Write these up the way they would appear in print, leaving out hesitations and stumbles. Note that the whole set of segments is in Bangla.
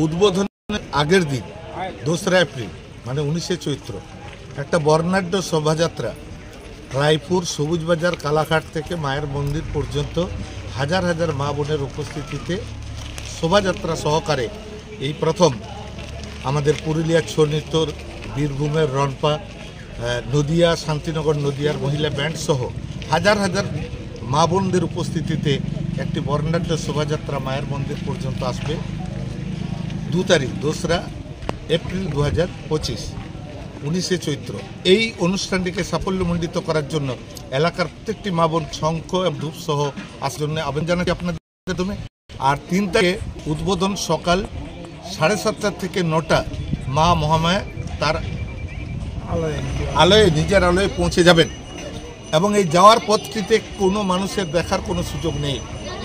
উদ্বোধনের আগের দিন 2রা এপ্রিল মানে 19শে চৈত্র একটা বর্ণাঢ্য শোভাযাত্রা রায়পুর সবুজবাজার কালাঘাট থেকে মায়ের মন্দির পর্যন্ত হাজার হাজার মা বোনের উপস্থিতিতে শোভাযাত্রা সহকারে এই প্রথম আমাদের পুরুলিয়া ছৌ নৃত্যর বীরভূমের রনপা নদিয়া শান্তিনগর নদিয়ার মহিলা ব্যান্ড সহ হাজার হাজার মা বোনদের উপস্থিতিতে একটি বর্ণাঢ্য শোভাযাত্রা মায়ের মন্দির পর্যন্ত আসবে 2 তারিখ 2রা এপ্রিল 2025 19শে চৈত্র। এই অনুষ্ঠানটিকে সাফল্যমণ্ডিত করার জন্য এলাকার প্রত্যেকটি মা বোন শঙ্খ এবং ধূপ সহ আসার জন্য আবেদন জানাচ্ছি আপনাদের মাধ্যমে। আর 3 তারিখে উদ্বোধন সকাল 7:30 থেকে 9টা মা মহামায়া তার আলোয় নিজের আলোয় পৌঁছে যাবেন এবং এই যাওয়ার পথটিতে কোনো মানুষের দেখার কোনো সুযোগ নেই।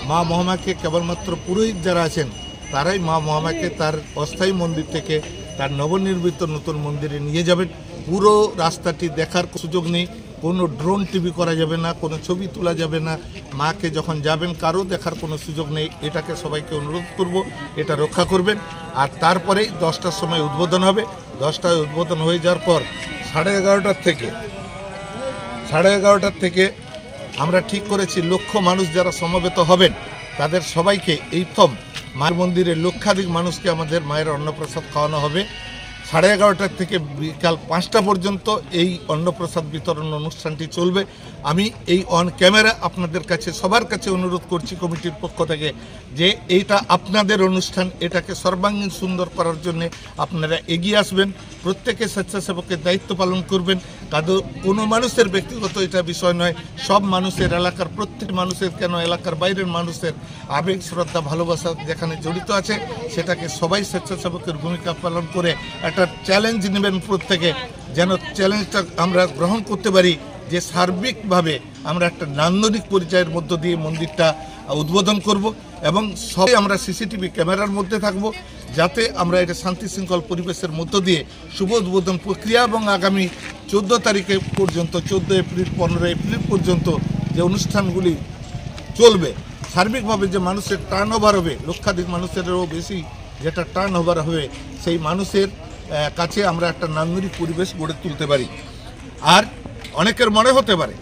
মা মহামায়াকে কেবলমাত্র পুরোহিত যারা আছেন তারাই মা মহামায়াকে তার অস্থায়ী মন্দির থেকে তার নবনির্মিত নতুন মন্দিরে নিয়ে যাবেন। পুরো রাস্তাটি দেখার সুযোগ নেই, কোনো ড্রোন টিভি করা যাবে না, কোনো ছবি তোলা যাবে না। মাকে যখন যাবেন কারো দেখার কোনো সুযোগ নেই। এটাকে সবাইকে অনুরোধ করব, এটা রক্ষা করবেন। আর তারপরেই 10টার সময় উদ্বোধন হবে। 10টায় উদ্বোধন হয়ে যাওয়ার পর 11:30 থেকে আমরা ঠিক করেছি লক্ষ মানুষ যারা সমবেত হবেন তাদের সবাইকে এই প্রথম মায়ের মন্দিরে লক্ষাধিক মানুষকে আমাদের মায়ের অন্নপ্রসাদ খাওয়ানো হবে। 11:30 থেকে বিকাল 5টা পর্যন্ত এই অন্নপ্রসাদ বিতরণ অনুষ্ঠানটি চলবে। আমি এই অন ক্যামেরা আপনাদের কাছে সবার কাছে অনুরোধ করছি কমিটির পক্ষ থেকে যে এইটা আপনাদের অনুষ্ঠান, এটাকে সর্বাঙ্গীন সুন্দর করার জন্য আপনারা এগিয়ে আসবেন। প্রত্যেকে স্বেচ্ছাসেবকের দায়িত্ব পালন করবেন। কোনো মানুষের ব্যক্তিগত এটা বিষয় নয়, সব মানুষের, এলাকার প্রত্যেক মানুষের, কেন এলাকার বাইরের মানুষের আবেগ শ্রদ্ধা ভালোবাসা যেখানে জড়িত আছে সেটাকে সবাই স্বেচ্ছাসেবকের ভূমিকা পালন করে একটা চ্যালেঞ্জ নেবেন প্রত্যেকে, যেন চ্যালেঞ্জটা আমরা গ্রহণ করতে পারি যে সার্বিকভাবে আমরা একটা নান্দনিক পরিচয়ের মধ্য দিয়ে মন্দিরটা উদ্বোধন করব এবং সবাই আমরা সিসিটিভি ক্যামেরার মধ্যে থাকব যাতে আমরা এটা শান্তি শৃঙ্খল পরিবেশের মধ্য দিয়ে শুভ উদ্বোধন প্রক্রিয়া এবং আগামী 14 তারিখে পর্যন্ত 14 এপ্রিল 15 এপ্রিল পর্যন্ত যে অনুষ্ঠানগুলি চলবে সার্বিকভাবে যে মানুষের টার্ন ওভার হবে, লক্ষাধিক মানুষেরও বেশি যেটা টার্ন ওভার হবে, সেই মানুষের কাছে আমরা একটা নান্দনিক পরিবেশ গড়ে তুলতে পারি। আর অনেকের মনে হতে পারে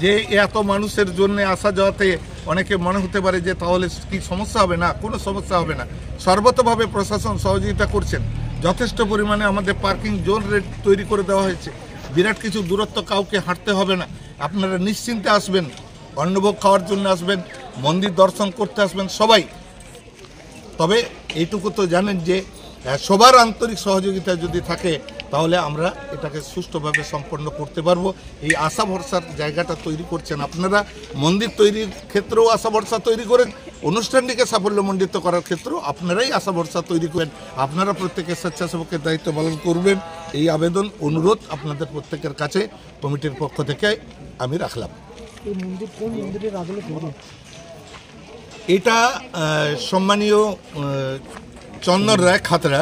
যে এত মানুষের জন্য আসা যাওয়াতে অনেকে মনে হতে পারে যে তাহলে কি সমস্যা হবে। না, কোনো সমস্যা হবে না। সর্বতভাবে প্রশাসন সহযোগিতা করছেন। যথেষ্ট পরিমাণে আমাদের পার্কিং জোন রেট তৈরি করে দেওয়া হয়েছে। বিরাট কিছু দূরত্ব কাউকে হাঁটতে হবে না। আপনারা নিশ্চিন্তে আসবেন, অন্নভোগ খাওয়ার জন্য আসবেন, মন্দির দর্শন করতে আসবেন সবাই। তবে এইটুকু তো জানেন যে সবার আন্তরিক সহযোগিতা যদি থাকে তাহলে আমরা এটাকে সুষ্ঠুভাবে সম্পন্ন করতে পারবো। এই আশা ভরসার জায়গাটা তৈরি করছেন আপনারা। মন্দির তৈরির ক্ষেত্রেও আশা ভরসা তৈরি করেন, অনুষ্ঠানটিকে সাফল্যমণ্ডিত করার ক্ষেত্রেও আপনারাই আশা ভরসা তৈরি করেন। আপনারা প্রত্যেকের স্বেচ্ছাসেবকের দায়িত্ব পালন করবেন, এই আবেদন অনুরোধ আপনাদের প্রত্যেকের কাছে কমিটির পক্ষ থেকে আমি রাখলাম। এই মন্দির কোন মন্দিরের আদলে তৈরি? এটা সম্মানীয় চন্দন রায় খাতড়া,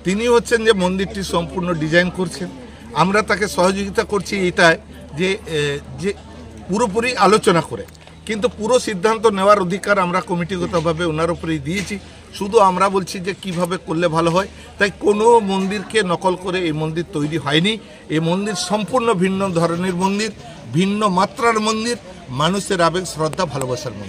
তিনি হচ্ছেন যে মন্দিরটি সম্পূর্ণ ডিজাইন করছেন। আমরা তাকে সহযোগিতা করছি এটাই যে পুরোপুরি আলোচনা করে, কিন্তু পুরো সিদ্ধান্ত নেওয়ার অধিকার আমরা কমিটিগতভাবে ওনার উপরেই দিয়েছি। শুধু আমরা বলছি যে কিভাবে করলে ভালো হয়। তাই কোনো মন্দিরকে নকল করে এই মন্দির তৈরি হয়নি। এই মন্দির সম্পূর্ণ ভিন্ন ধরনের মন্দির, ভিন্ন মাত্রার মন্দির, মানুষের আবেগ শ্রদ্ধা ভালোবাসার মন্দির।